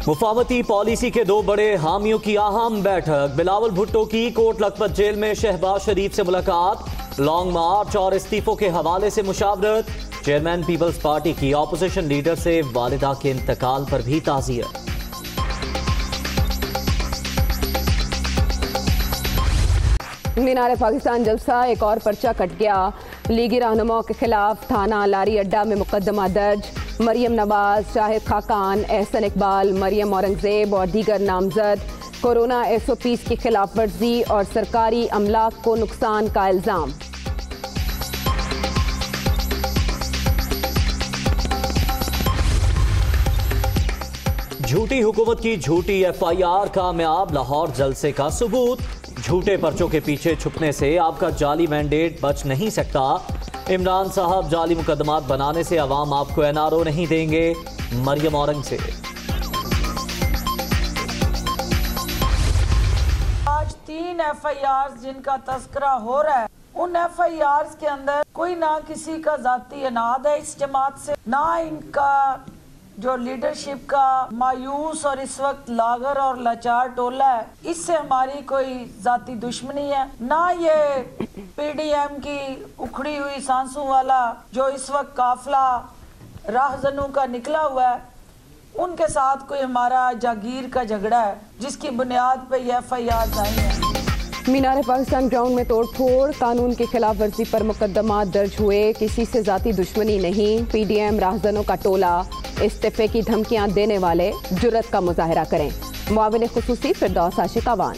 मुफावती policy के दो बड़े हामियों की अहम बैठक। बिलावल भुट्टो की कोट लखपत जेल में शहबाज शरीफ से मुलाकात। लॉन्ग मार्च और इस्तीफों के हवाले से मुशावरत। चेयरमैन पीपल्स पार्टी की ऑपोजिशन लीडर से वालिदा के इंतकाल पर भी ताज़ियत। मीनार पाकिस्तान जलसा एक और पर्चा कट गया। लीगी रहनुमाओं के खिलाफ थाना लारी अड्डा में मुकदमा दर्ज। मरियम नवाज, शाहिद खाकान, एहसन इकबाल, मरियम औरंगजेब और दीगर नामजद। कोरोना SOPs की खिलाफ वर्जी और सरकारी अमलाक को नुकसान का इल्जाम। झूठी हुकूमत की झूठी FIR कामयाब। लाहौर जलसे का सबूत। झूठे पर्चों के पीछे छुपने से आपका जाली मैंडेट बच नहीं सकता। इमरान साहब जाली मुकदमात बनाने से अवाम आपको NRO नहीं देंगे। मरियम औरंगजेब। आज 3 FIRs जिनका तस्करा हो रहा है, उन FIRs के अंदर कोई ना किसी का जाती अनाद है इस जमात से, ना इनका जो लीडरशिप का मायूस और इस वक्त लागर और लाचार टोला है, इससे हमारी कोई जाती दुश्मनी है, ना ये PDM की उखड़ी हुई सांसों वाला जो इस वक्त काफिला राहजनों का निकला हुआ है, उनके साथ कोई हमारा जागीर का झगड़ा है जिसकी बुनियाद पर ये FIR आई है। मीनार पाकिस्तान ग्राउंड में तोड़ फोड़। कानून की खिलाफ वर्जी पर मुकदमा दर्ज हुए। किसी से जाती दुश्मनी नहीं। PDM राहजनों का टोला। इस्तीफे की धमकियां देने वाले जुर्रत का मुजाहरा करें। मुआविन खुसूसी फिरदौस आशिक अवान।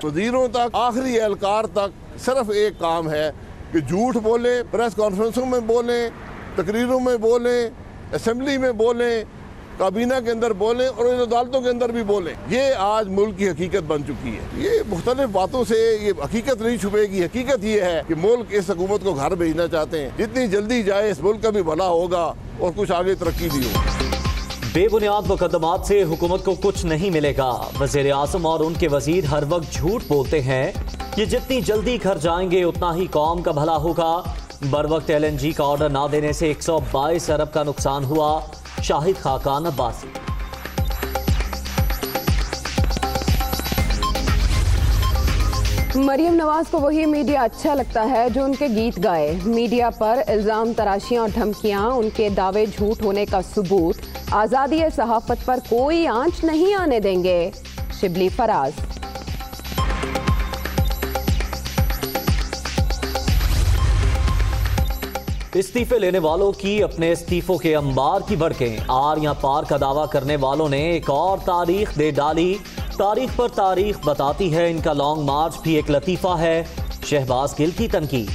वज़ीरों तक, आखिरी एहलकार तक सिर्फ एक काम है कि झूठ बोले, प्रेस कॉन्फ्रेंसों में बोले, तकरीरों में बोले, असेंबली में बोले, काबीना के अंदर बोलें और इन अदालतों के अंदर भी बोलें। ये आज मुल्क की हकीकत बन चुकी है। ये मुख्तलिफ बातों से ये हकीकत नहीं छुपेगी। हकीकत ये है कि मुल्क इस हुकूमत को घर भेजना चाहते हैं। जितनी जल्दी जाए इस मुल्क का भी भला होगा और कुछ आगे तरक्की भी होगी। बेबुनियाद मुकदमात से हुकूमत को कुछ नहीं मिलेगा। वज़ीर आज़म और उनके वज़ीर हर वक्त झूठ बोलते हैं। ये जितनी जल्दी घर जाएंगे उतना ही कौम का भला होगा। बरवक्त LNG का ऑर्डर ना देने से 122 अरब का नुकसान हुआ। शाहिद खाकान अब्बासी। मरियम नवाज को वही मीडिया अच्छा लगता है जो उनके गीत गाए। मीडिया पर इल्जाम तराशियां और धमकियां उनके दावे झूठ होने का सबूत। आज़ादी सहाफत पर कोई आंच नहीं आने देंगे। शिबली फराज। इस्तीफे लेने वालों की अपने इस्तीफों के अंबार की भड़कें। आर या पार का दावा करने वालों ने एक और तारीख दे डाली। तारीख पर तारीख बताती है इनका लॉन्ग मार्च भी एक लतीफा है। शहबाज गिल की तनकीद।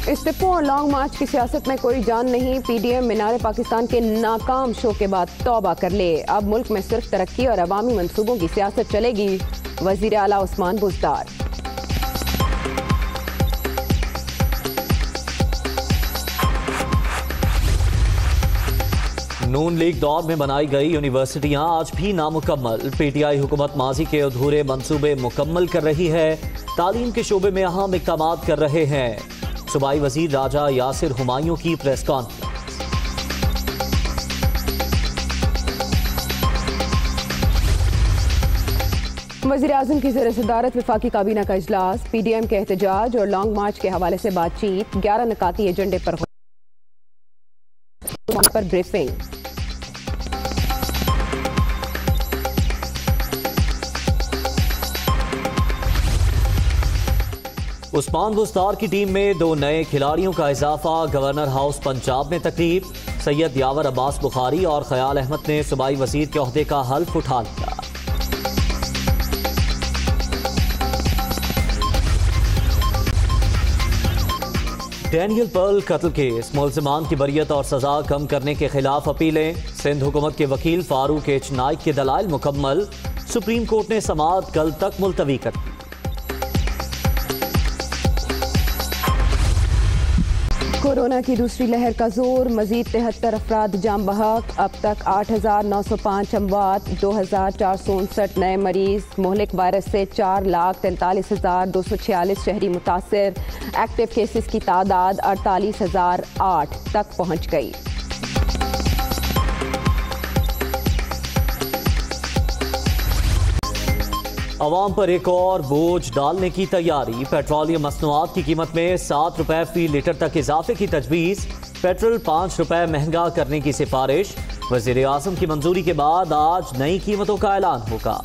इस्तीफों और लॉन्ग मार्च की सियासत में कोई जान नहीं। PDM मीनार पाकिस्तान के नाकाम शो के बाद तौबा कर ले। अब मुल्क में सिर्फ तरक्की और अवामी मंसूबों की सियासत चलेगी। वजीर आला उस्मान बुज़दार। नून लीग दौर में बनाई गई यूनिवर्सिटियां आज भी नामुकम्मल। PTI हुकूमत माजी के अधूरे मंसूबे मुकम्मल कर रही है। तालीम के शोबे में अहम इक़दामात कर रहे हैं। सूबाई वजीर राजा यासिर हुमायूं की प्रेस कॉन्फ्रेंस। वज़ीर आज़म की ज़ेर सदारत वफाकी काबीना का इजलास। PDM के एहतजाज और लॉन्ग मार्च के हवाले से बातचीत। 11 निकाती एजेंडे पर ब्रीफिंग। उस्मान बुज़दार की टीम में 2 नए खिलाड़ियों का इजाफा। गवर्नर हाउस पंजाब में तकरीब। सैयद यावर अब्बास बुखारी और ख्याल अहमद ने सूबाई वजीर के ओहदे का हल्फ उठा लिया। डैनियल पर्ल कत्ल केस। मुल्ज़िमान की बरियत और सजा कम करने के खिलाफ अपीलें। सिंध हुकूमत के वकील फारूक H नाइक के दलाइल मुकम्मल। सुप्रीम कोर्ट ने समाअत कल तक मुलतवी कर दी। कोरोना की दूसरी लहर का जोर, मजीद 73 अफराद जाम बहक, अब तक 8,905 अमवात, 2,459 नए मरीज। मोहलिक वायरस से 4,43,246 शहरी मुतासिर। एक्टिव केसेस की तादाद 48,008 तक पहुंच गई। अवाम पर एक और बोझ डालने की तैयारी। पेट्रोलियम मसनूआत की कीमत में 7 रुपए फी लीटर तक इजाफे की तजवीज़। पेट्रोल 5 रुपए महंगा करने की सिफारिश। वज़ीर आज़म की मंजूरी के बाद आज नई कीमतों का ऐलान होगा।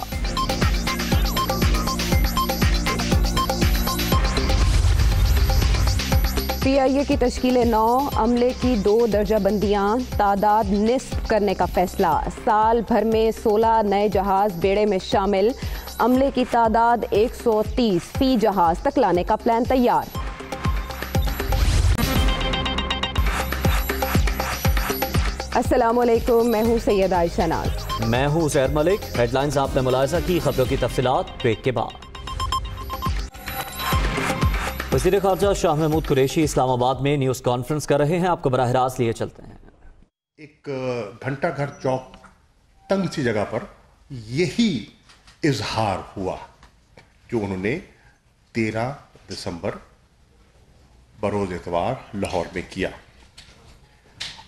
PIA की तश्कील 9, अमले की 2 दर्जा बंदियाँ, तादाद निस्फ करने का फैसला। साल भर में 16 नए जहाज बेड़े में शामिल। अमले की तादाद 130 फी जहाज तक लाने का प्लान तैयार। अस्सलामुअलैकुम, मैं हूँ सैयद आयशा नाज। मैं हूँ ज़हर मलिक। हेडलाइंस आपने मुलाहिज़ा की, खबरों की तफसीलात ब्रेक के बाद। वज़ीर ख़ारजा शाह महमूद कुरैशी इस्लामाबाद में न्यूज़ कॉन्फ्रेंस कर रहे हैं। आपको बराह रास्त लिए चलते हैं। एक घंटा घर चौक तंग सी जगह पर यही इजहार हुआ जो उन्होंने 13 दिसंबर बरोज़ इतवार लाहौर में किया।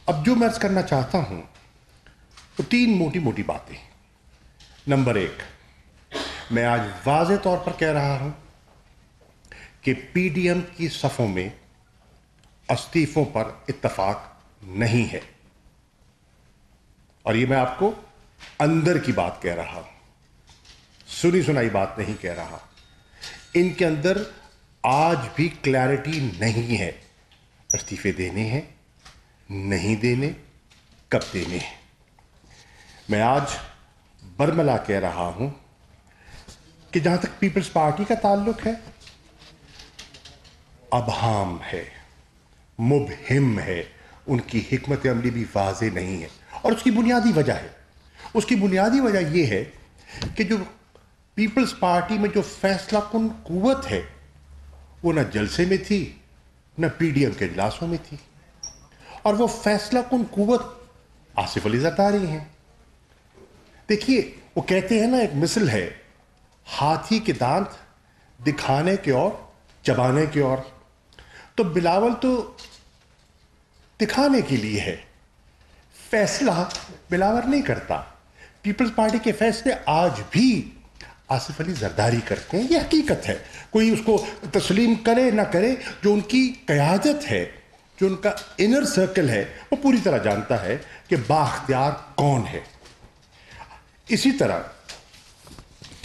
अब जो मैं अर्ज़ करना चाहता हूं तो 3 मोटी मोटी बातें। नंबर 1, मैं आज वाज़े तौर पर कह रहा हूं कि PDM की सफ़ों में इस्तीफ़ों पर इत्तफाक नहीं है, और ये मैं आपको अंदर की बात कह रहा हूं, सुनी सुनाई बात नहीं कह रहा। इनके अंदर आज भी क्लैरिटी नहीं है, इस्तीफे देने हैं, नहीं देने, कब देने हैं। मैं आज बरमला कह रहा हूं कि जहां तक पीपल्स पार्टी का ताल्लुक है, अबहाम है, मुबहिम है, उनकी हिकमत अमली भी वाज़े नहीं है। और उसकी बुनियादी वजह है, उसकी बुनियादी वजह यह है कि जो पीपल्स पार्टी में जो फैसला कुन कुव्वत है वो ना जलसे में थी, ना PDM के इजलासों में थी, और वो फैसला कुन कुव्वत आसिफ अली ज़रदारी हैं। देखिए, वो कहते हैं ना, एक मिसल है, हाथी के दांत दिखाने के और चबाने के और। तो बिलावल तो दिखाने के लिए है, फैसला बिलावल नहीं करता। पीपल्स पार्टी के फैसले आज भी आसिफ अली ज़रदारी करते हैं, ये हकीकत है। कोई उसको तस्लीम करे ना करे, जो उनकी क़यादत है, जो उनका इनर सर्कल है, वो पूरी तरह जानता है कि बाख्तियार कौन है। इसी तरह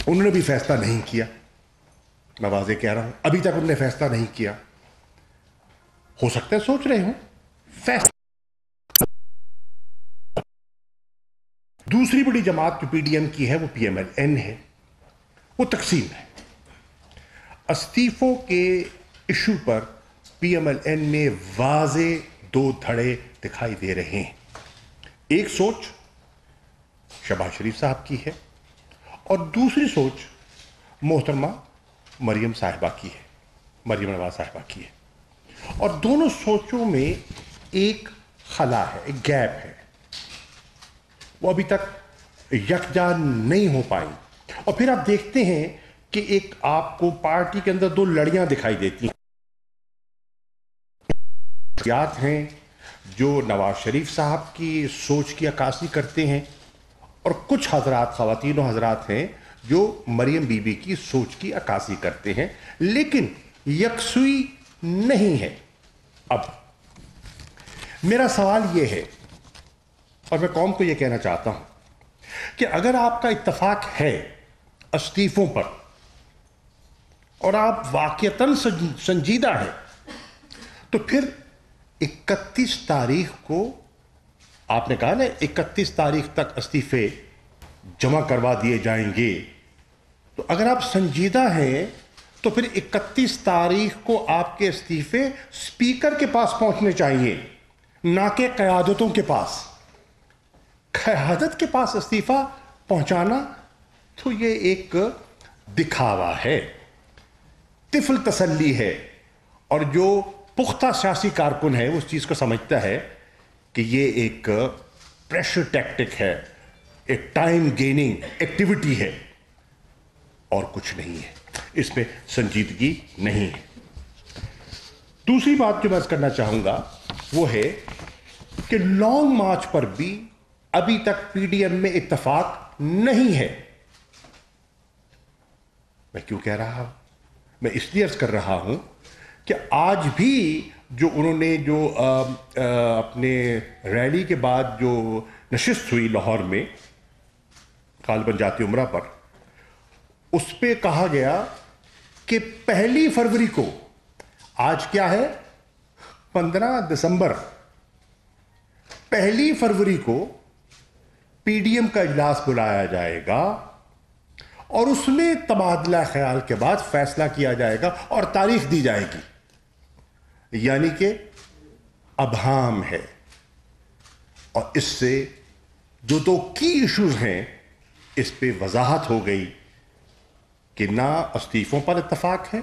उन्होंने भी फैसला नहीं किया। मैं वाज़े कह रहा हूं, अभी तक उन्होंने फैसला नहीं किया। हो सकता है सोच रहे हो फैसला। दूसरी बड़ी जमात जो PDM की है वो PMLN है, वो तकसीम है। इस्तीफों के इशू पर PMLN में वाज़े 2 धड़े दिखाई दे रहे हैं। एक सोच शहबाज शरीफ साहब की है और दूसरी सोच मोहतरमा मरियम साहिबा की है, मरियम नवाज साहिबा की है। और दोनों सोचों में एक खला है, एक गैप है, वो अभी तक यकजा नहीं हो पाई। और फिर आप देखते हैं कि एक आपको पार्टी के अंदर 2 लड़ियां दिखाई देती हैं। हैं जो नवाज शरीफ साहब की सोच की अक्कासी करते हैं, और कुछ हजरात, ख़वातीन हजरात हैं जो मरियम बीबी की सोच की अक्कासी करते हैं, लेकिन यकसुई नहीं है। अब मेरा सवाल यह है, और मैं कौम को यह कहना चाहता हूं कि अगर आपका इत्तफाक है इस्तीफों पर और आप वाक़ियतन संजीदा हैं, तो फिर 31 तारीख को आपने कहा ना 31 तारीख तक इस्तीफे जमा करवा दिए जाएंगे। तो अगर आप संजीदा हैं तो फिर 31 तारीख को आपके इस्तीफे स्पीकर के पास पहुंचने चाहिए, ना कि क़यादतों के पास। क़यादत के पास इस्तीफा पहुंचाना तो ये एक दिखावा है, तिफल तसल्ली है। और जो पुख्ता सियासी कारकुन है वो उस चीज को समझता है कि ये एक प्रेशर टैक्टिक है, एक टाइम गेनिंग एक्टिविटी है और कुछ नहीं है, इसमें संजीदगी नहीं है। दूसरी बात जो मैं करना चाहूंगा वो है कि लॉन्ग मार्च पर भी अभी तक पीडीएम में इत्तेफाक नहीं है। मैं क्यों कह रहा हूं? मैं इसलिए अर्ज कर रहा हूं कि आज भी जो उन्होंने जो अपने रैली के बाद जो नशिस्त हुई लाहौर में गालिबन जाती उमरा पर, उस पे कहा गया कि 1 फरवरी को, आज क्या है 15 दिसंबर, 1 फरवरी को पीडीएम का इजलास बुलाया जाएगा और उसमें तबादला ख्याल के बाद फैसला किया जाएगा और तारीख दी जाएगी। यानी कि अबहाम है, और इससे जो 2 की इश्यूज हैं इस पे वजाहत हो गई कि ना इस्तीफों पर इत्तफाक है